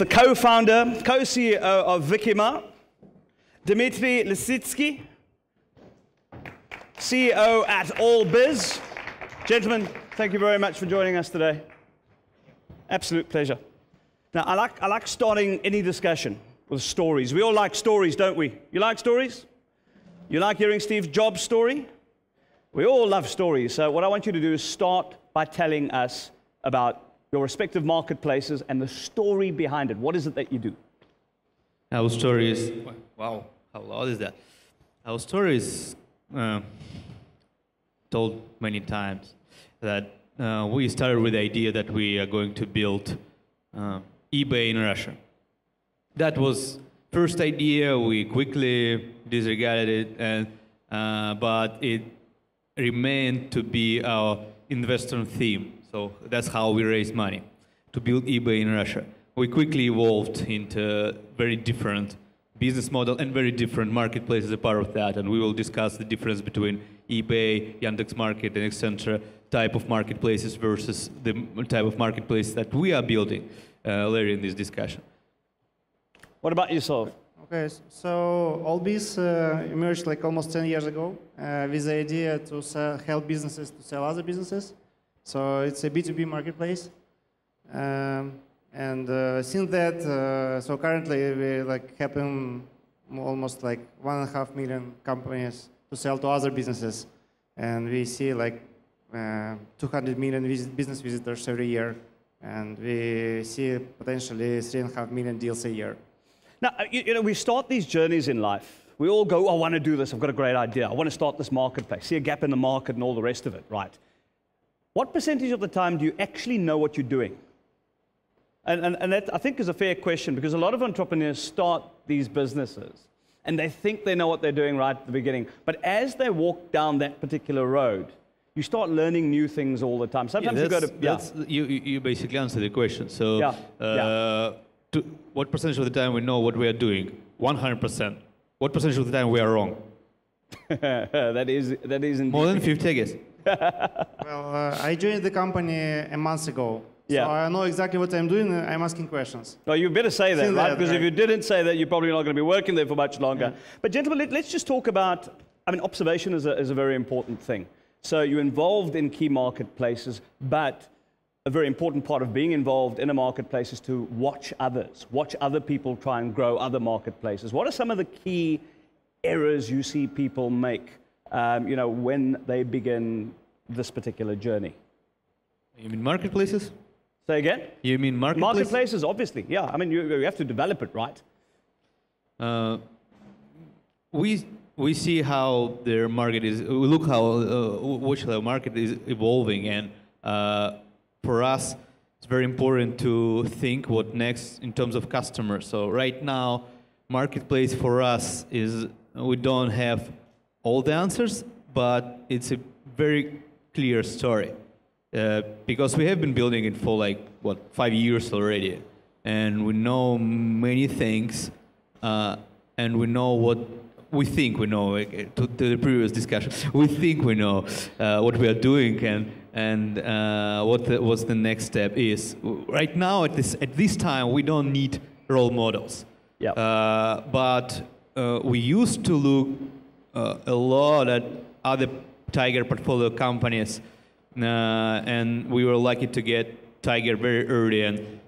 the co-founder, co-CEO of Vikima, Dmitri Lisitski, CEO at All.biz. Gentlemen, thank you very much for joining us today. Absolute pleasure. Now, I like starting any discussion with stories. We all like stories, don't we? You like stories? You like hearing Steve Jobs' story? We all love stories. So what I want you to do is start by telling us about your respective marketplaces and the story behind it. What is it that you do? Our story is, wow, how loud is that? Our story is told many times that we started with the idea that we are going to build eBay in Russia. That was first idea. We quickly disregarded it, and but it remained to be our investor theme. So that's how we raised money, to build eBay in Russia. We quickly evolved into very different business model and very different marketplaces as a part of that, and we will discuss the difference between eBay, Yandex Market, and etc. type of marketplaces versus the type of marketplace that we are building later in this discussion. What about yourself? Okay, so All.biz emerged like almost 10 years ago with the idea to help businesses to sell other businesses. So it's a B2B marketplace. And since that, so currently we like helping almost like 1.5 million companies to sell to other businesses. And we see like 200 million business visitors every year. And we see potentially 3.5 million deals a year. Now, you know, we start these journeys in life. We all go, oh, I want to do this. I've got a great idea. I want to start this marketplace. See a gap in the market and all the rest of it, right? What percentage of the time do you actually know what you're doing? And that, I think, is a fair question, because a lot of entrepreneurs start these businesses and they think they know what they're doing right at the beginning. But as they walk down that particular road, you start learning new things all the time. Sometimes you go to... You basically answered the question. So what percentage of the time we know what we are doing? 100%. What percentage of the time we are wrong? that is indeed. More than 50, I guess. Well, I joined the company a month ago. Yeah. So I know exactly what I'm doing. I'm asking questions. Well, you better say that, right? Because if you didn't say that, you're probably not going to be working there for much longer. Yeah. But gentlemen, let's just talk about, I mean, observation is a very important thing. So you're involved in key marketplaces, but a very important part of being involved in a marketplace is to watch others, watch other people try and grow other marketplaces. What are some of the key errors you see people make, you know, when they begin this particular journey? You mean marketplaces? Say again? You mean marketplaces? Marketplaces, obviously, yeah. I mean, you have to develop it, right? We see how their market is, we look how, watch how the market is evolving, and for us, it's very important to think what next in terms of customers. So right now, marketplace for us is, we don't have all the answers, but it's a very clear story. Because we have been building it for like, what, 5 years already. And we know many things, and we know what we think we know, to the previous discussion. We think we know what we are doing and what the next step is. Right now, at this time, we don't need role models. Yeah. But we used to look a lot at other Tiger portfolio companies, and we were lucky to get Tiger very early, and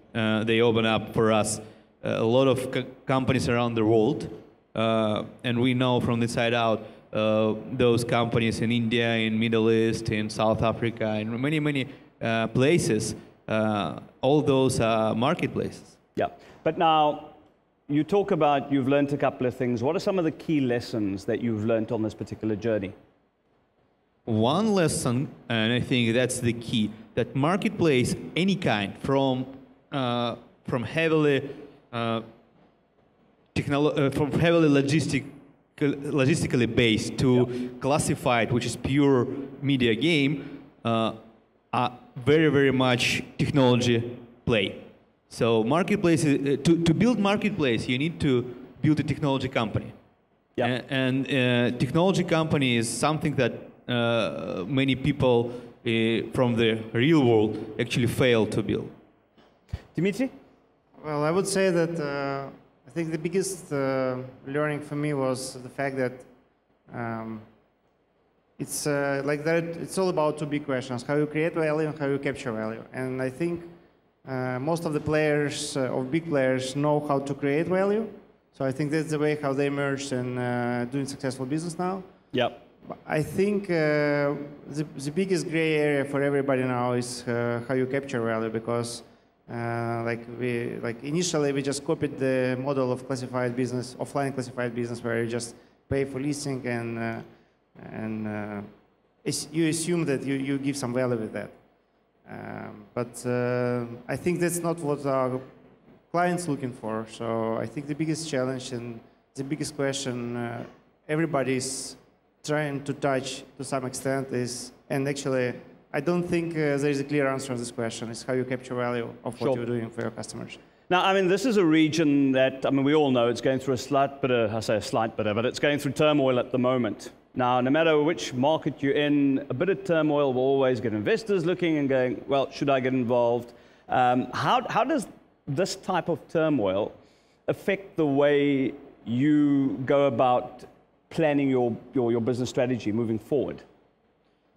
they opened up for us a lot of companies around the world. And we know from the side out those companies in India, in Middle East, in South Africa, in many places. All those are marketplaces. Yeah, but now you talk about you've learned a couple of things. What are some of the key lessons that you've learned on this particular journey? One lesson, and I think that's the key, that marketplace, any kind, from heavily logistically based to classified, which is pure media game, are very much technology play. So marketplace, to build marketplace, you need to build a technology company. Yeah. And technology company is something that many people from the real world actually fail to build. Dmitri? Well, I would say that I think the biggest learning for me was the fact that it's like that. It's all about two big questions: how you create value and how you capture value. And I think most of the players, of big players, know how to create value. So I think that's the way how they emerged and doing successful business now. Yep. I think the biggest gray area for everybody now is how you capture value, because initially we just copied the model of classified business, offline classified business, where you just pay for listing and you assume that you give some value with that. But I think that's not what our clients looking for. So I think the biggest challenge and the biggest question everybody's trying to touch to some extent is, and actually I don't think there is a clear answer on this question, is how you capture value of what you're doing for your customers. Now, I mean, this is a region that, I mean, we all know it's going through a slight bit of, I say a slight bit of, but it's going through turmoil at the moment. Now, no matter which market you're in, a bit of turmoil will always get investors looking and going, well, should I get involved? How does this type of turmoil affect the way you go about planning your business strategy moving forward?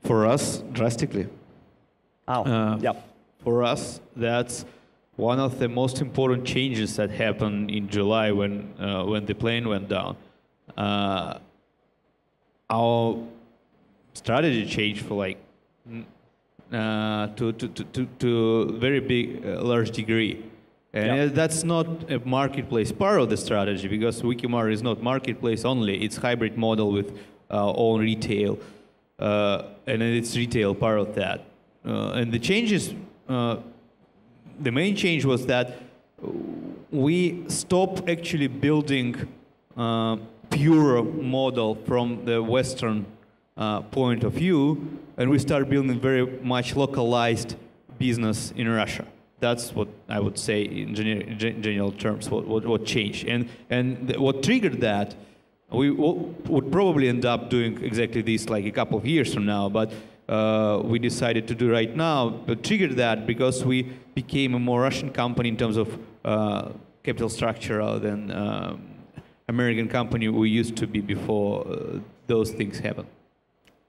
For us, drastically. Yep. For us, that's one of the most important changes that happened in July when the plane went down. Our strategy changed for like to very big, large degree. And that's not a marketplace part of the strategy, because Wikimart is not marketplace only. It's hybrid model with own retail, and it's retail part of that. And the changes, the main change was that we stopped actually building pure model from the Western point of view, and we started building very much localized business in Russia. That's what I would say in general terms, what changed. And what triggered that, we would probably end up doing exactly this like a couple of years from now, but we decided to do right now, but triggered that because we became a more Russian company in terms of capital structure than American company we used to be before those things happened.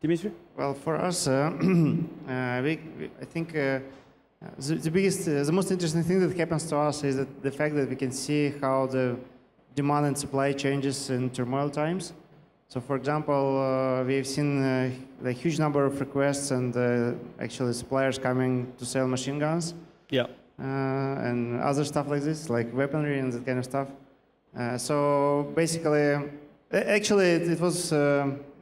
Dmitri? Well, for us, I think the most interesting thing that happens to us is that the fact that we can see how the demand and supply changes in turmoil times. So, for example, we've seen a huge number of requests and actually suppliers coming to sell machine guns. Yeah. And other stuff like this, like weaponry and that kind of stuff. So basically, actually, it was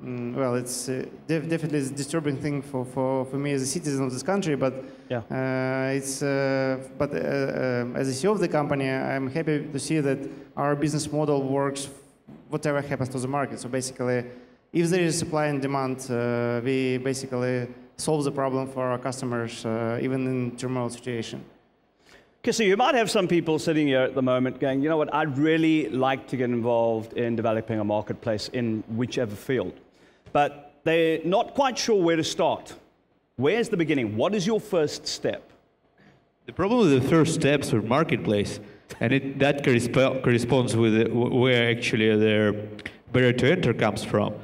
well, it's definitely a disturbing thing for me as a citizen of this country. But yeah. As a CEO of the company, I'm happy to see that our business model works whatever happens to the market. So basically, if there is supply and demand, we basically solve the problem for our customers, even in turmoil situation. Okay, so you might have some people sitting here at the moment going, you know what, I'd really like to get involved in developing a marketplace in whichever field, but they're not quite sure where to start. Where's the beginning? What is your first step? The problem with the first steps with marketplace, and that corresponds with where actually their barrier to enter comes from,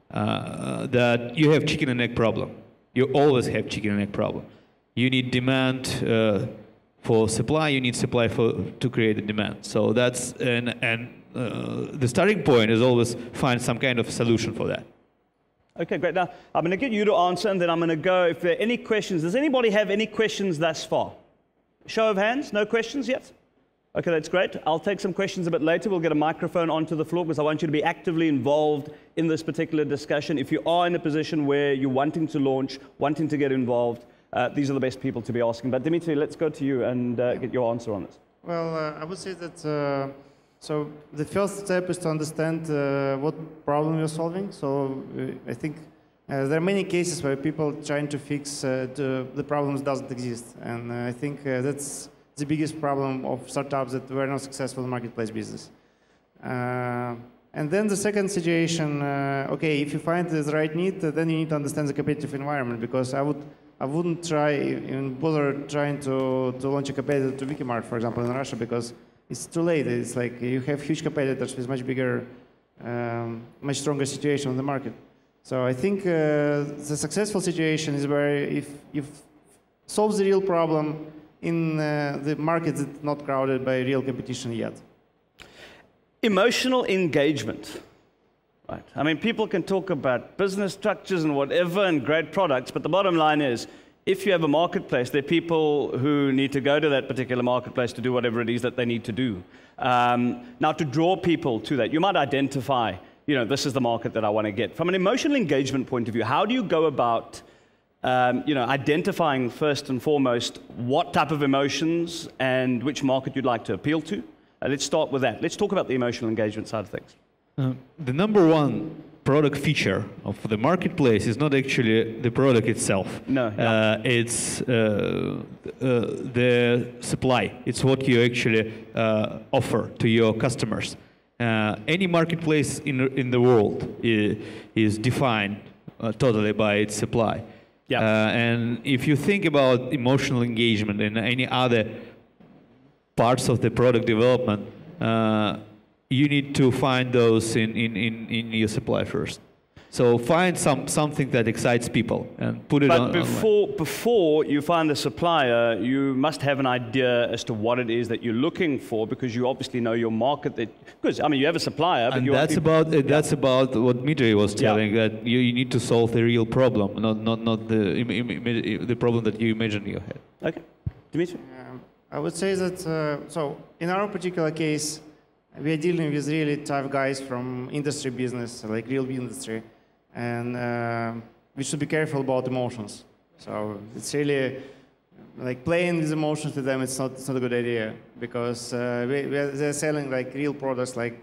that you have chicken and egg problem. You always have chicken and egg problem. You need demand for supply, you need supply to create a demand. So that's, the starting point is always find some kind of solution for that. Okay, great. Now, I'm going to get you to answer, and then I'm going to go, if there are any questions. Does anybody have any questions thus far? Show of hands, no questions yet? Okay, that's great. I'll take some questions a bit later. We'll get a microphone onto the floor because I want you to be actively involved in this particular discussion. If you are in a position where you're wanting to launch, wanting to get involved, these are the best people to be asking. But Dmitri, let's go to you and get your answer on this. Well, I would say that so the first step is to understand what problem you're solving. So I think there are many cases where people trying to fix the problems doesn't exist, and I think that's the biggest problem of startups that were not successful in marketplace business. And then the second situation, okay, if you find the right need, then you need to understand the competitive environment, because I wouldn't try even bother trying to launch a competitor to Wikimart, for example, in Russia, because it's too late. It's like you have huge competitors with much bigger, much stronger situation on the market. So I think the successful situation is where if you solve the real problem in the market that's not crowded by real competition yet. Emotional engagement. Right. I mean, people can talk about business structures and whatever and great products, but the bottom line is, if you have a marketplace, there are people who need to go to that particular marketplace to do whatever it is that they need to do. Now, to draw people to that, you might identify, you know, this is the market that I want to get. From an emotional engagement point of view, how do you go about, you know, identifying first and foremost what type of emotions and which market you'd like to appeal to? Let's start with that. Let's talk about the emotional engagement side of things. The number one product feature of the marketplace is not actually the product itself. No. It's the supply. It's what you actually offer to your customers. Any marketplace in the world is defined totally by its supply. Yeah. And if you think about emotional engagement and any other parts of the product development, you need to find those in your supply first. So find something that excites people and put it on. But before you find the supplier, you must have an idea as to what it is that you're looking for, because you obviously know your market. Because I mean, you have a supplier, but and that's about what Dmitri was telling, that you need to solve the real problem, not the problem that you imagine in your head. Okay, Dmitri. I would say that so in our particular case, we are dealing with really tough guys from industry business, like real industry, and we should be careful about emotions. So it's really like playing with emotions to them. It's not a good idea, because they're selling like real products, like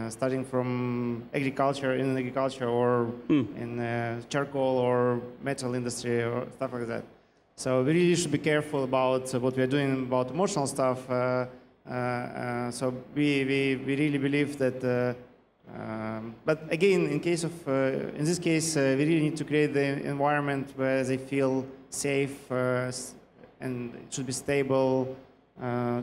starting from agriculture, or in charcoal or metal industry or stuff like that. So we really should be careful about what we are doing about emotional stuff. So we really believe that, but again, in this case, we really need to create the environment where they feel safe, and it should be stable,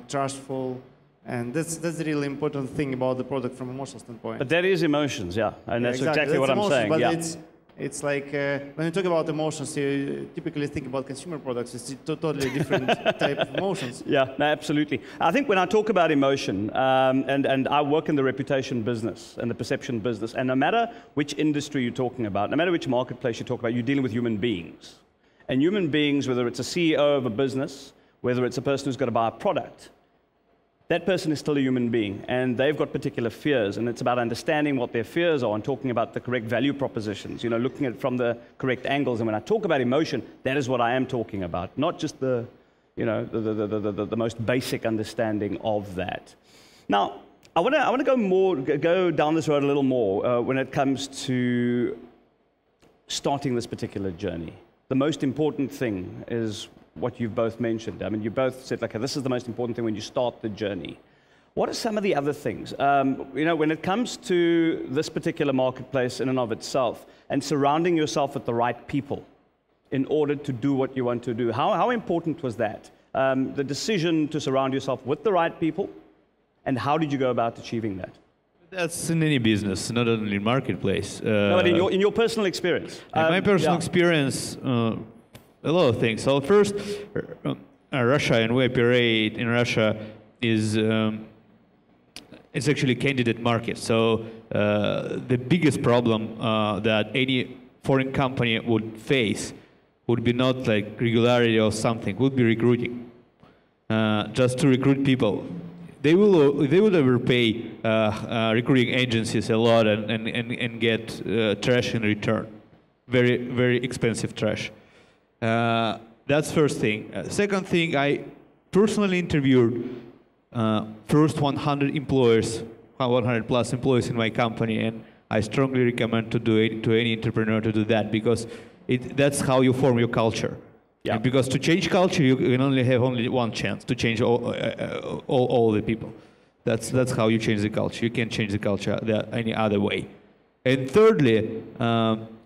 trustful, and that's the really important thing about the product from an emotional standpoint. But that is emotions, yeah, and that's exactly what I'm saying. But it's like when you talk about emotions, you typically think about consumer products. It's a totally different type of emotions. Yeah, no, absolutely. I think when I talk about emotion, and I work in the reputation business and the perception business, and no matter which industry you're talking about, no matter which marketplace you talk about, you're dealing with human beings. And human beings, whether it's a CEO of a business, whether it's a person who's got to buy a product, that person is still a human being, and they've got particular fears, and it's about understanding what their fears are and talking about the correct value propositions, you know, looking at it from the correct angles. And when I talk about emotion, that is what I am talking about, not just the, you know, the most basic understanding of that. Now, I want to go down this road a little more when it comes to starting this particular journey. The most important thing is what you've both mentioned. I mean, you both said, okay, this is the most important thing when you start the journey. What are some of the other things? You know, when it comes to this particular marketplace in and of itself, and surrounding yourself with the right people in order to do what you want to do, how important was that? The decision to surround yourself with the right people, and how did you go about achieving that? That's in any business, not only in marketplace. No, but in your personal experience. In my personal experience, a lot of things. So first, Russia, and we operate in Russia, is it's actually a candidate market. So the biggest problem that any foreign company would face would be not like regularity or something, would be recruiting. Just to recruit people. They will overpay recruiting agencies a lot and get trash in return. Very, very expensive trash. That's first thing. Second thing, I personally interviewed first 100 employers, 100 plus employees in my company, and I strongly recommend to do it to any entrepreneur to do that, because that's how you form your culture. Yeah. And because to change culture, you can only have one chance to change all the people. That's how you change the culture. You can't change the culture any other way. And thirdly,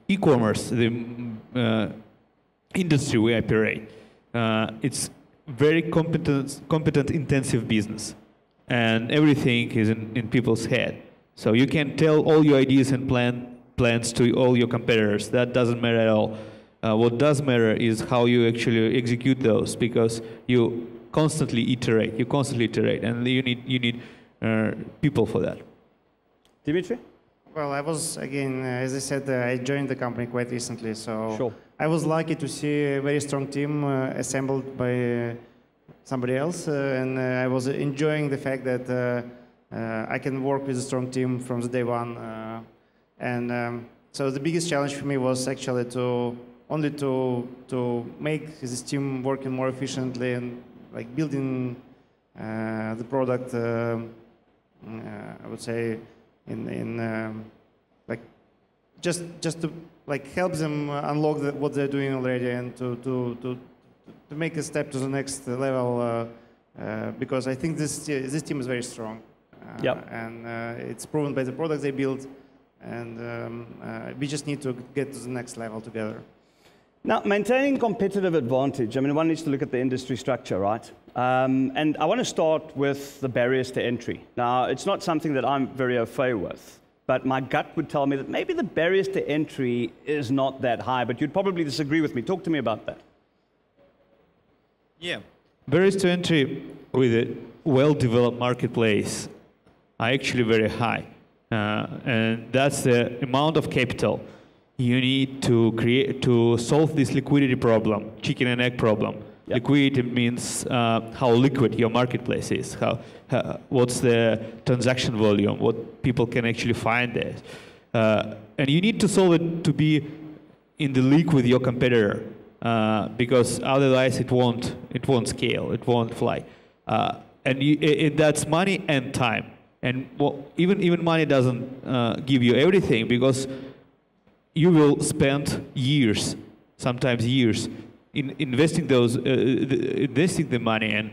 e-commerce, the industry we operate, it's very competent intensive business. and everything is in people's head. So you can tell all your ideas and plans to all your competitors. That doesn't matter at all. What does matter is how you actually execute those, because you constantly iterate. And you need people for that. Dmitri? Well, I was, again, as I said, I joined the company quite recently, so Sure. I was lucky to see a very strong team assembled by somebody else, and I was enjoying the fact that I can work with a strong team from the day one. So the biggest challenge for me was actually to make this team working more efficiently and like building the product. I would say like just to like help them unlock what they're doing already, and to make a step to the next level, because I think this team is very strong. And it's proven by the products they build, and we just need to get to the next level together. Now, maintaining competitive advantage, I mean, one needs to look at the industry structure, right? And I want to start with the barriers to entry. Now, it's not something that I'm very au fait with, but my gut would tell me that maybe the barriers to entry is not that high, but you'd probably disagree with me. Talk to me about that. Yeah. Barriers to entry with a well-developed marketplace are actually very high. And that's the amount of capital you need to solve this liquidity problem, chicken and egg problem. Yep. Liquidity means how liquid your marketplace is, what's the transaction volume, what people can actually find there. And you need to solve it to be in the league with your competitor, because otherwise it won't scale, it won't fly. And that's money and time. And even money doesn't give you everything, because you will spend years, sometimes years, in investing the money and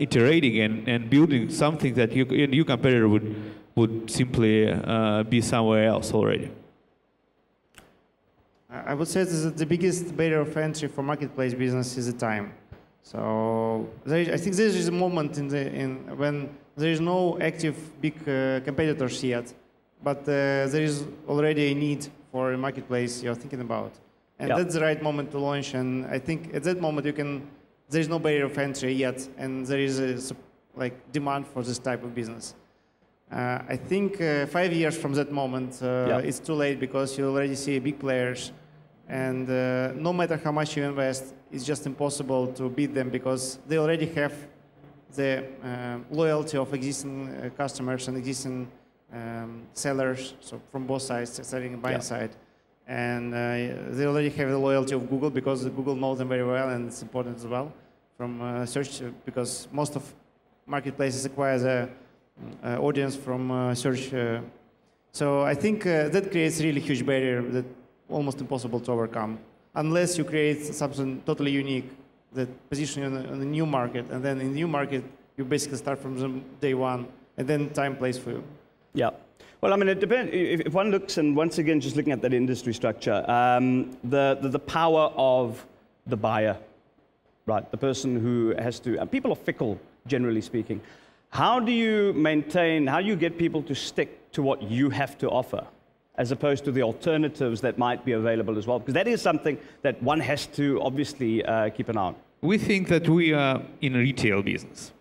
iterating and building something that your competitor would simply be somewhere else already. I would say the biggest barrier of entry for marketplace business is the time. So I think there is a moment when there is no active big competitors yet, but there is already a need for a marketplace you're thinking about. And that's the right moment to launch. And I think at that moment there is no barrier of entry yet, and there is a demand for this type of business. I think 5 years from that moment, it's too late, because you already see big players, and no matter how much you invest, it's just impossible to beat them, because they already have the loyalty of existing customers and existing sellers, so from both sides, selling and buying side. And they already have the loyalty of Google, because Google knows them very well, and it's important as well from search, because most of marketplaces acquire the audience from search. So I think that creates a really huge barrier that almost impossible to overcome, unless you create something totally unique that position you on a new market, and then in the new market you basically start from day one, and then time plays for you. Yeah. Well, I mean, it depends. If one looks, and once again, just looking at that industry structure, the power of the buyer, right? The person who has to, and people are fickle, generally speaking. How do you maintain, how do you get people to stick to what you have to offer, as opposed to the alternatives that might be available as well? Because that is something that one has to obviously keep an eye on. We think that we are in a retail business.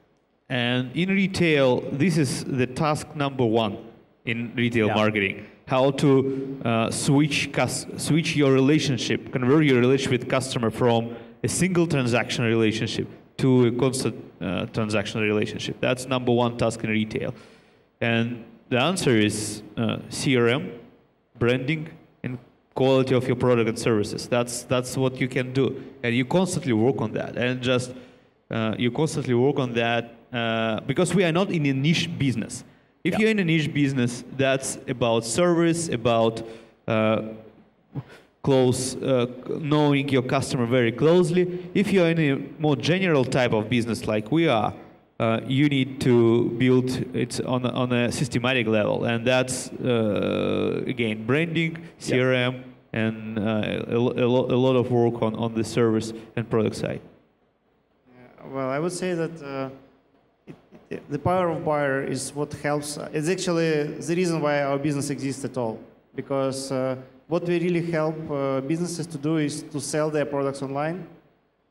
And in retail, this is the task number one in retail marketing. How to switch your relationship, convert your relationship with customer from a single transaction relationship to a constant transactional relationship. That's number one task in retail. And the answer is CRM, branding, and quality of your product and services. That's what you can do. And you constantly work on that. And just you constantly work on that because we are not in a niche business. If you're in a niche business, that's about service, about knowing your customer very closely. If you're in a more general type of business like we are, you need to build it on a systematic level. And that's, again, branding, CRM, and a lot of work on the service and product side. Well, I would say that the power of buyer is what helps. It's actually the reason why our business exists at all. Because what we really help businesses to do is to sell their products online.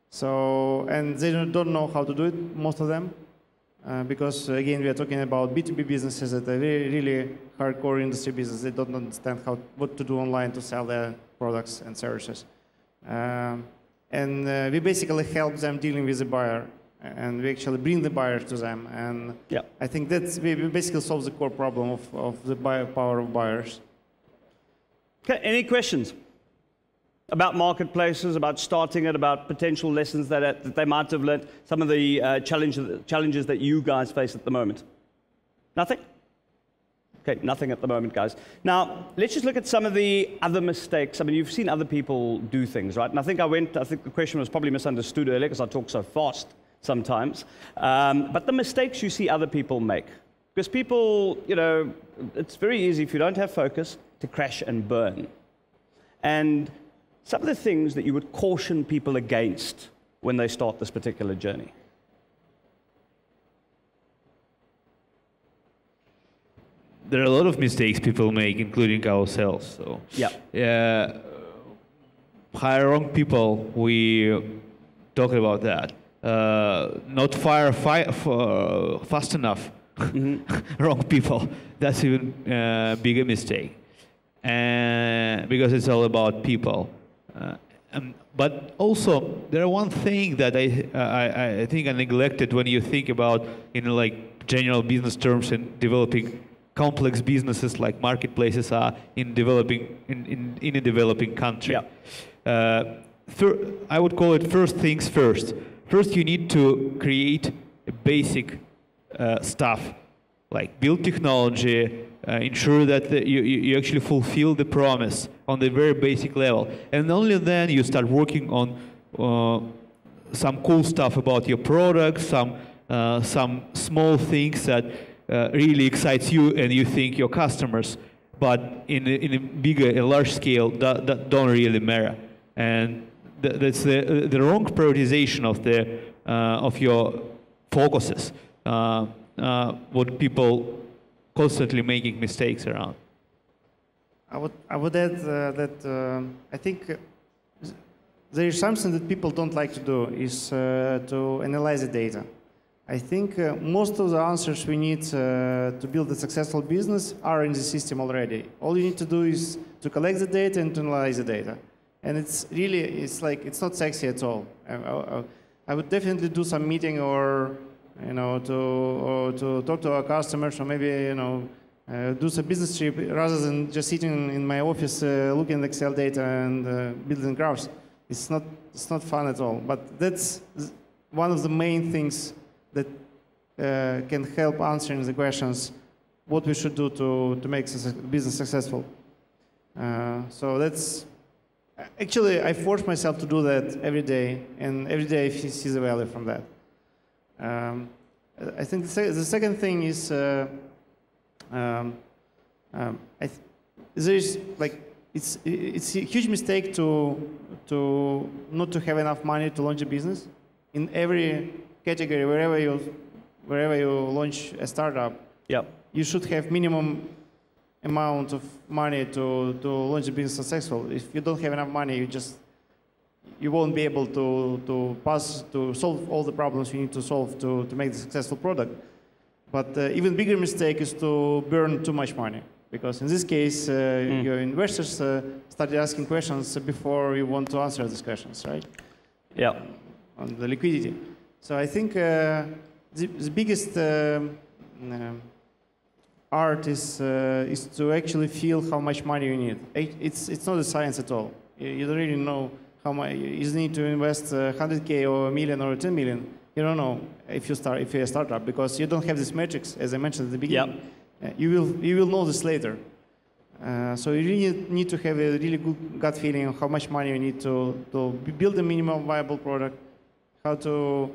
So, and they don't know how to do it, most of them. Because again, we are talking about B2B businesses that are really hardcore industry business. They don't understand what to do online to sell their products and services. And we basically help them dealing with the buyer. And we actually bring the buyer to them. And yeah. I think we basically solve the core problem of the power of buyers. Okay, any questions about marketplaces, about starting it, about potential lessons that they might have learned, some of the challenges that you guys face at the moment? Nothing? Okay, nothing at the moment, guys. Now, let's just look at some of the other mistakes. I mean, you've seen other people do things, right? And I think the question was probably misunderstood earlier because I talk so fast sometimes. But the mistakes you see other people make. Because people, you know, it's very easy if you don't have focus to crash and burn. And some of the things that you would caution people against when they start this particular journey. There are a lot of mistakes people make, including ourselves. So yeah, hire wrong people. We talked about that. Not fire fast enough. Wrong people. That's even bigger mistake. And because it's all about people. But also, there are one thing that I think I neglected when you think about like general business terms and developing complex businesses like marketplaces are in a developing country. Yeah. I would call it first things first. First, you need to create a basic stuff, like build technology, ensure that you actually fulfill the promise on the very basic level. And only then you start working on some cool stuff about your product, some small things that really excites you and you think your customers, but in a large scale that don't really matter. And that's the wrong prioritization of your focuses. What people constantly making mistakes around. I would add that I think there is something that people don't like to do is to analyze the data. I think most of the answers we need to build a successful business are in the system already. All you need to do is to collect the data and to analyze the data. And it's not sexy at all. I would definitely do some meeting or to talk to our customers, or maybe do some business trip rather than just sitting in my office looking at Excel data and building graphs. It's not fun at all. But that's one of the main things that can help answering the questions what we should do to make business successful. So that's actually I force myself to do that every day, and every day I see the value from that. I think the second thing is there is it's a huge mistake to not to have enough money to launch a business. In every category, wherever you launch a startup, you should have minimum amount of money to launch a business successful. If you don't have enough money, you won't be able to solve all the problems you need to solve to make the successful product. But even bigger mistake is to burn too much money, because in this case, your investors started asking questions before you want to answer these questions, right? Yeah. On the liquidity. So I think the biggest art is to actually feel how much money you need. It's not a science at all. You don't really know how much you need to invest 100K or a million or 10 million. You don't know if you're a startup, because you don't have these metrics, as I mentioned at the beginning. You will know this later. So you really need to have a really good gut feeling of how much money you need to build a minimum viable product, how to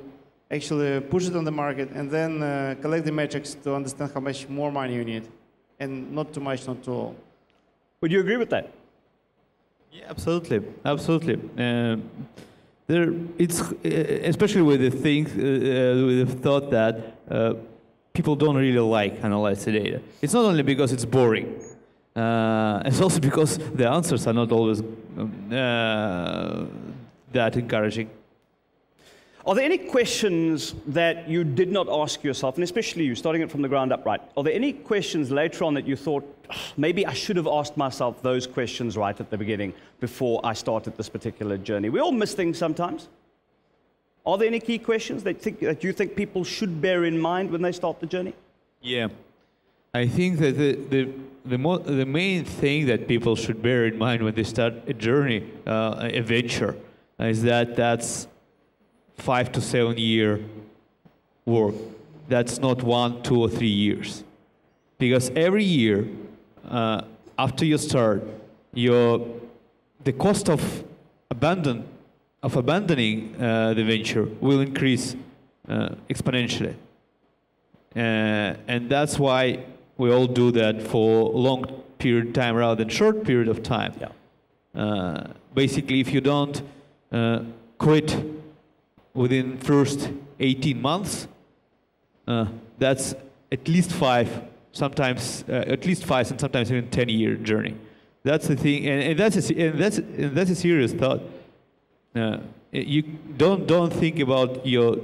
actually push it on the market, and then collect the metrics to understand how much more money you need, and not too much, not too little. Would you agree with that? Yeah, absolutely, absolutely. It's especially with the thought that people don't really like analyze the data. It's not only because it's boring. It's also because the answers are not always that encouraging. Are there any questions that you did not ask yourself, and especially you, starting it from the ground up, right? Are there any questions later on that you thought, maybe I should have asked myself those questions right at the beginning before I started this particular journey? We all miss things sometimes. Are there any key questions that you think people should bear in mind when they start the journey? Yeah. I think that the main thing that people should bear in mind when they start a journey, a venture, is that that's 5 to 7 year work. That's not 1, 2, or 3 years. Because every year, after you start, the cost of abandoning the venture will increase exponentially. And that's why we all do that for a long period of time rather than short period of time. Yeah. Basically, if you don't quit within first 18 months, that's at least 5, sometimes and sometimes even 10-year journey. That's the thing, and that's a serious thought. You don't think about your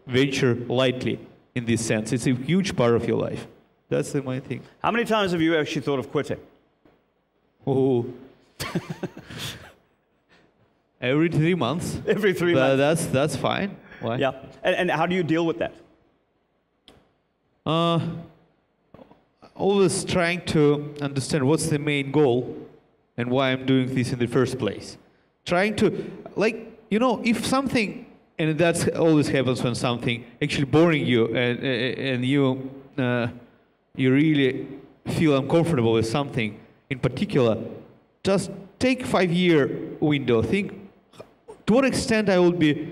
venture lightly in this sense. It's a huge part of your life. That's the main thing. How many times have you actually thought of quitting? Oh. Every 3 months. Every 3 months. That's fine. Why? Yeah. And how do you deal with that? Always trying to understand what's the main goal and why I'm doing this in the first place. Trying to, if something, and that always happens when something actually boring you and you really feel uncomfortable with something in particular, just take 5-year window. Think to what extent I would be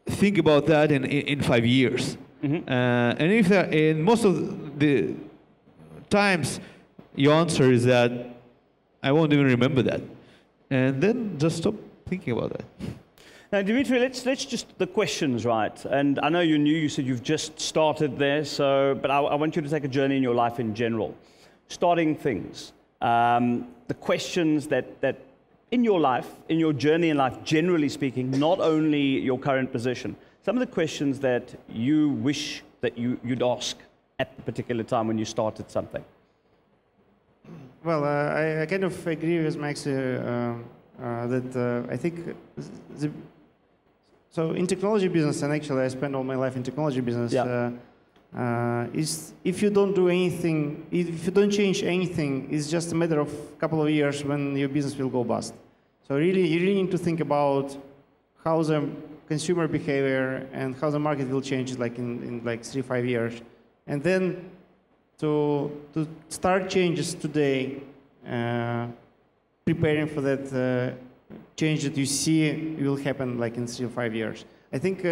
think about that in 5 years. Mm-hmm. And if in most of the times your answer is that I won't even remember that, and then just stop thinking about that. Now, Dmitri, let's just the questions, right? And I know you're new. You said you've just started there, but I want you to take a journey in your life in general, starting things. The questions that in your life, in your journey in life, generally speaking, not only your current position, some of the questions that you wish that you'd ask at the particular time when you started something. Well, I kind of agree with Max that I think so in technology business, and actually I spent all my life in technology business. Yeah. Is if you don't do anything, if you don't change anything, it's just a matter of a couple of years when your business will go bust. So you really need to think about how the consumer behavior and how the market will change like in like 3-5 years. And then to start changes today, preparing for that change that you see will happen like in 3 or 5 years. I think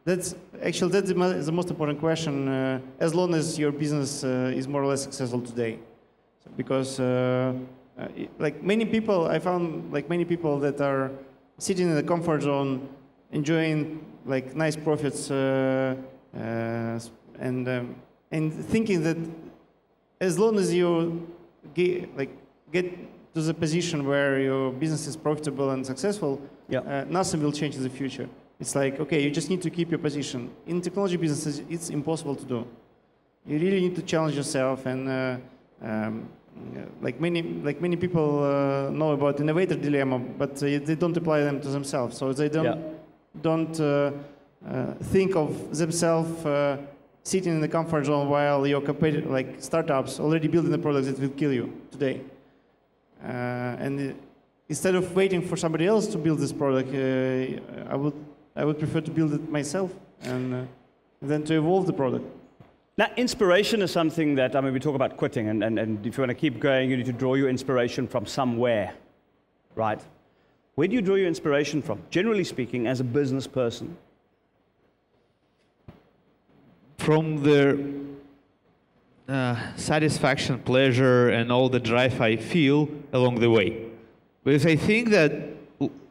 that's the most important question, as long as your business is more or less successful today. So because like many people, I found like many people that are sitting in the comfort zone, enjoying like nice profits, and thinking that as long as you get to the position where your business is profitable and successful, yeah, nothing will change in the future. It's like, okay, you just need to keep your position. In technology businesses, it's impossible to do. You really need to challenge yourself, and like many people know about innovator dilemma, but they don't apply them to themselves. So they don't think of themselves sitting in the comfort zone while your competitor, like startups, already building a product that will kill you today. And instead of waiting for somebody else to build this product, I would prefer to build it myself and then to evolve the product. Now, inspiration is something that, I mean, we talk about quitting, and if you want to keep going, you need to draw your inspiration from somewhere, right? Where do you draw your inspiration from, generally speaking, as a business person? From the satisfaction, pleasure, and all the drive I feel along the way. Because I think that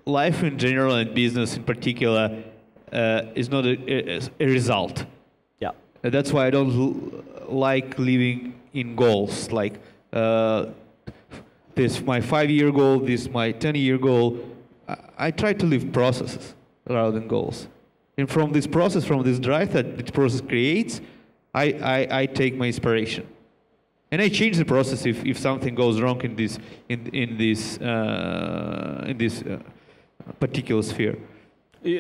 life in general and business in particular is not a result. Yeah. That's why I don't like living in goals. Like this, my 5-year goal. This my 10-year goal. I try to live processes rather than goals. And from this process, from this drive that this process creates, I take my inspiration. And I change the process if something goes wrong in this particular sphere.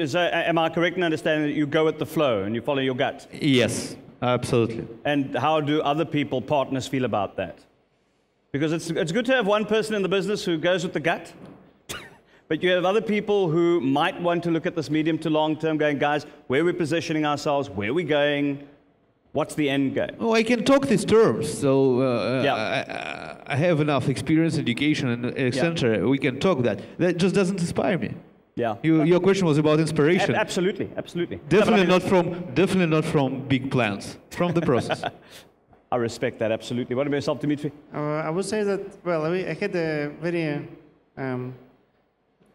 So, am I correct in understanding that you go with the flow and you follow your gut? Yes, absolutely. And how do other people, partners, feel about that? Because it's good to have one person in the business who goes with the gut, but you have other people who might want to look at this medium to long term, going, guys, where are we positioning ourselves? Where are we going? What's the end game? Oh, I can talk these terms. So Yeah. I have enough experience, education, and etc. Yeah. We can talk that. That just doesn't inspire me. Yeah. Your question was about inspiration. Absolutely, absolutely. Definitely not from big plans. From the process. I respect that absolutely. What about yourself, Dmitri? I would say that, well, I had a very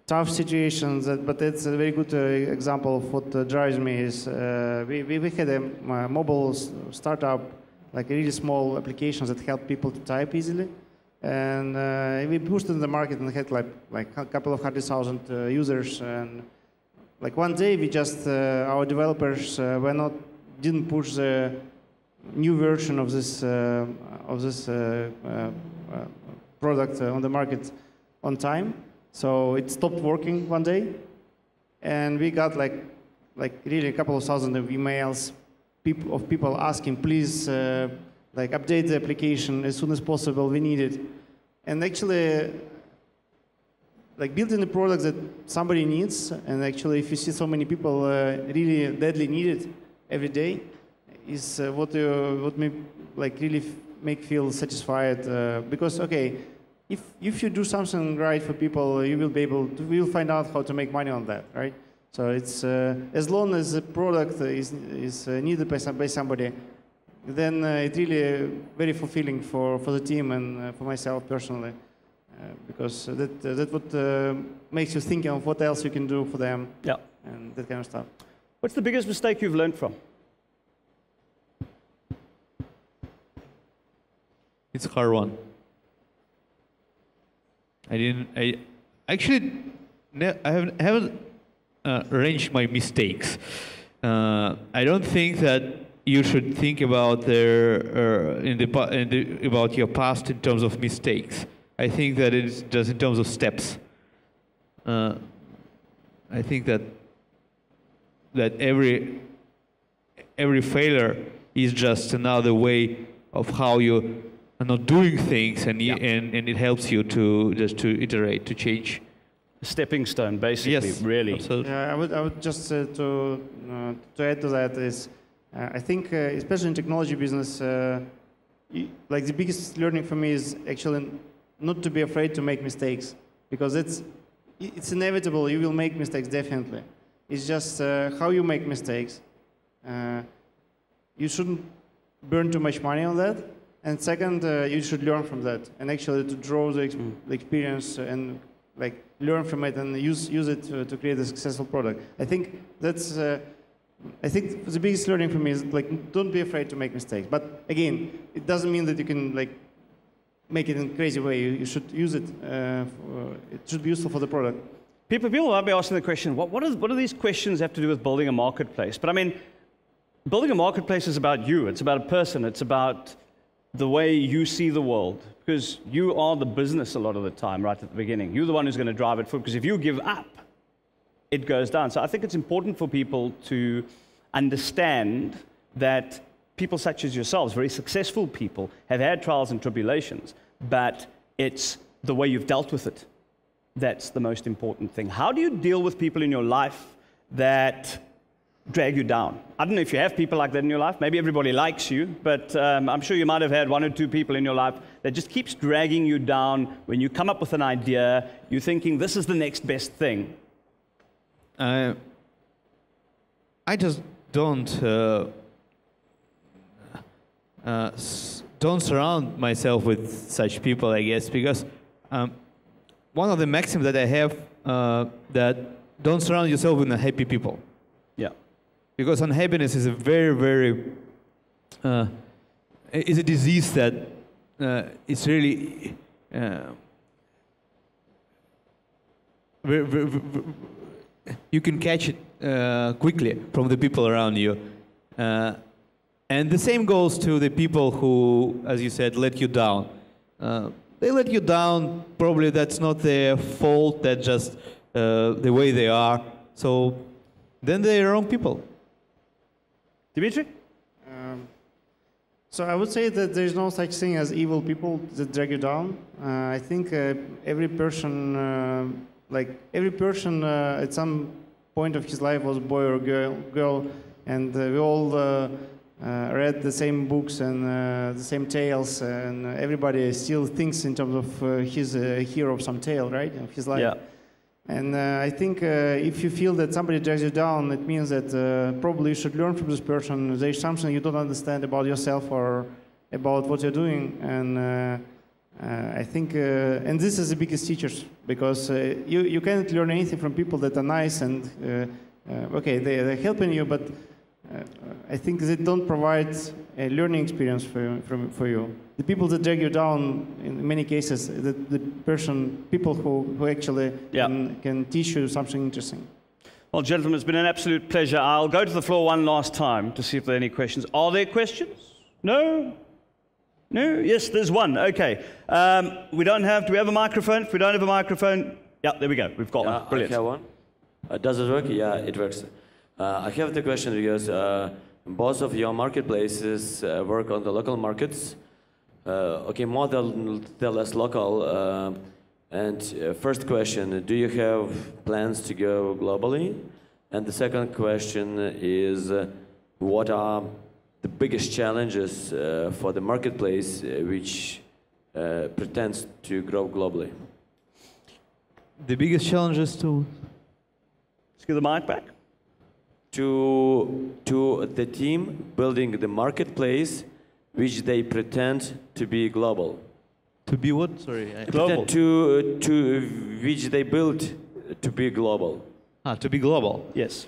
tough situations, but it's a very good example of what drives me is we had a mobile startup, like really small applications that help people to type easily. And we pushed it in the market and had like a couple of 100,000 users. And like one day we just, our developers didn't push the new version of this product on the market on time. So it stopped working one day, and we got like really a couple of thousand of emails of people asking, please like update the application as soon as possible. We need it. And actually, like building a product that somebody needs, and actually if you see so many people really deadly need it every day, is what me like really make feel satisfied. Because okay, if you do something right for people, you will be able to, we'll find out how to make money on that, right? So it's as long as the product is needed by somebody, then it's really very fulfilling for the team and for myself personally, because that what makes you think of what else you can do for them, yeah, and that kind of stuff. What's the biggest mistake you've learned from? It's a hard one. I haven't arranged my mistakes. I don't think that you should think about about your past in terms of mistakes. I think that it's just in terms of steps. I think that every failure is just another way of how you are not doing things, and it helps you to iterate, to change. Stepping stone, basically, yes, really. Absolutely. Yeah, I would just to add to that is, I think especially in technology business, like the biggest learning for me is actually not to be afraid to make mistakes, because it's inevitable. You will make mistakes, definitely. It's just how you make mistakes. You shouldn't burn too much money on that. And second, you should learn from that, and actually to draw the experience and like learn from it and use it to create a successful product. I think that's I think the biggest learning for me is like don't be afraid to make mistakes. But again, it doesn't mean that you can like make it in a crazy way. You should use it. It should be useful for the product. People might be asking the question, what do these questions have to do with building a marketplace? But I mean, building a marketplace is about you. It's about a person. It's about the way you see the world, because you are the business a lot of the time, right at the beginning. You're the one who's going to drive it forward, because if you give up, it goes down. So I think it's important for people to understand that people such as yourselves, very successful people, have had trials and tribulations, but it's the way you've dealt with it that's the most important thing. How do you deal with people in your life that drag you down? I don't know if you have people like that in your life. Maybe everybody likes you, but I'm sure you might have had one or two people in your life that just keeps dragging you down. When you come up with an idea, you're thinking, this is the next best thing. I just don't surround myself with such people, I guess, because one of the maxims that I have that don't surround yourself with happy people. Yeah. Because unhappiness is a very is a disease that is really you can catch it quickly from the people around you. And the same goes to the people who, as you said, let you down. They let you down, probably that's not their fault, that's just the way they are. So then they're wrong people. Dmitri? So I would say that there's no such thing as evil people that drag you down. I think every person at some point of his life was a boy or girl, and we all read the same books and the same tales, and everybody still thinks in terms of he's a hero of some tale, right, of his life. Yeah. And I think if you feel that somebody drags you down, it means that probably you should learn from this person. There's something you don't understand about yourself or about what you're doing. And I think, and this is the biggest teachers, because you cannot learn anything from people that are nice and, okay, they're helping you, but I think they don't provide a learning experience for you. The people that drag you down, in many cases, people who actually can teach you something interesting. Well, gentlemen, it's been an absolute pleasure. I'll go to the floor one last time to see if there are any questions. Are there questions? No? No? Yes, there's one. Okay. Do we have a microphone? If we don't have a microphone, yeah, there we go. We've got one. Brilliant. I have one. Does it work? Yeah, it works. I have the question because both of your marketplaces work on the local markets. Okay, more than less local. And first question, do you have plans to go globally? And the second question is, what are the biggest challenges for the marketplace which pretends to grow globally? The biggest challenges to... Let's give the mic back. To the team building the marketplace which they pretend to be global. To be what? Sorry. Global. To which they built to be global. To be global. Yes.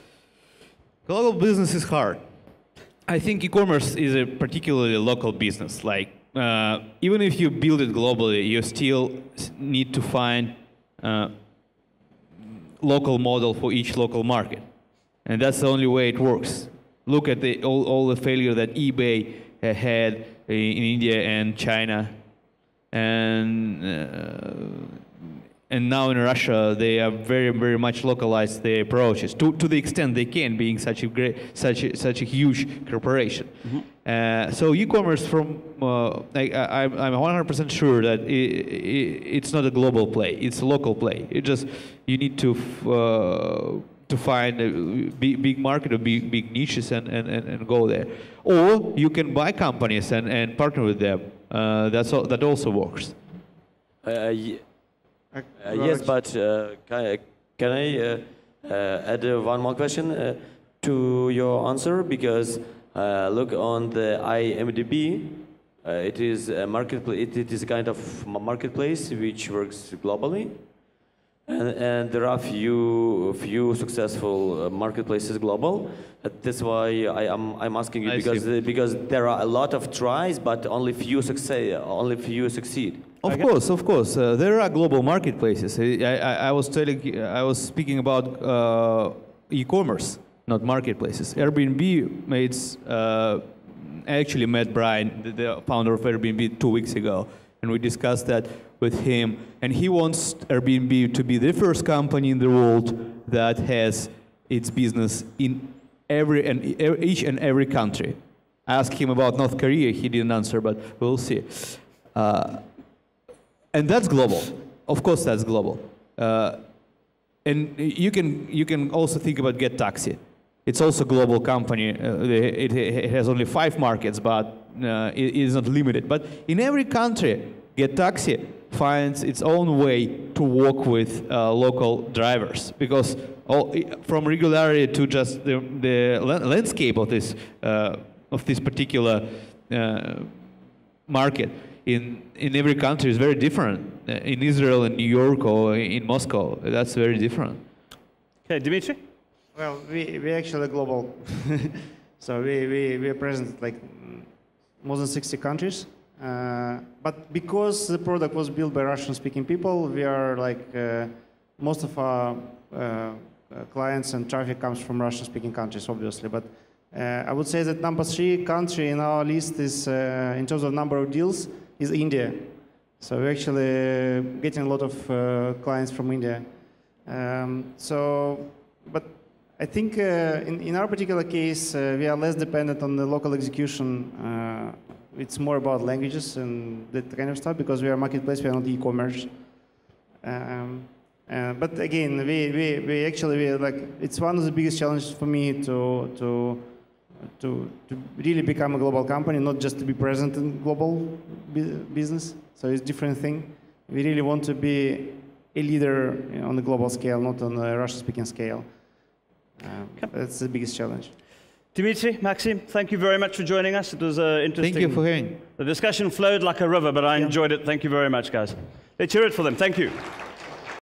Global business is hard. I think e-commerce is a particularly local business. Like, even if you build it globally, you still need to find a local model for each local market. And that's the only way it works. Look at all the failure that eBay had in India and China. And now in Russia, they are very much localized their approaches to the extent they can, being such a huge corporation. Mm-hmm. So e-commerce, I'm 100% sure that it's not a global play; it's a local play. You need to find a big market or big niches and go there, or you can buy companies and partner with them. That also works. Yes, but can I add one more question to your answer? Because look on the IMDb, it is a marketplace. It is a kind of marketplace which works globally, and there are few successful marketplaces global. That's why I'm asking you, because there are a lot of tries, but only few succeed. Of course. There are global marketplaces. I was speaking about e-commerce, not marketplaces. Airbnb I actually met Brian, the founder of Airbnb, 2 weeks ago, and we discussed that with him. And he wants Airbnb to be the first company in the world that has its business in each and every country. I asked him about North Korea. He didn't answer, but we'll see. And that's global. Of course, that's global. And you can also think about Get Taxi. It's also a global company. It has only 5 markets, but it is not limited. But in every country, Get Taxi finds its own way to work with local drivers, because from regularity to just the landscape of this particular market in every country is very different. In Israel, in New York, or in Moscow, that's very different. Okay, Dmitri? Well, we actually global. So we are present like more than 60 countries. But because the product was built by Russian-speaking people, we are like most of our clients and traffic comes from Russian-speaking countries, obviously. But I would say that number 3 country in our list is, in terms of number of deals, is India. So we're actually getting a lot of clients from India. But I think in our particular case, we are less dependent on the local execution. It's more about languages and that kind of stuff because we are a marketplace, we are not e-commerce. But again, we actually like it's one of the biggest challenges for me to really become a global company, not just to be present in global business. So it's a different thing. We really want to be a leader on the global scale, not on the Russian-speaking scale. That's the biggest challenge. Dmitri, Maxim, thank you very much for joining us. It was interesting. Thank you for having me. The discussion flowed like a river, but I enjoyed it. Thank you very much, guys. Let's hear it for them. Thank you.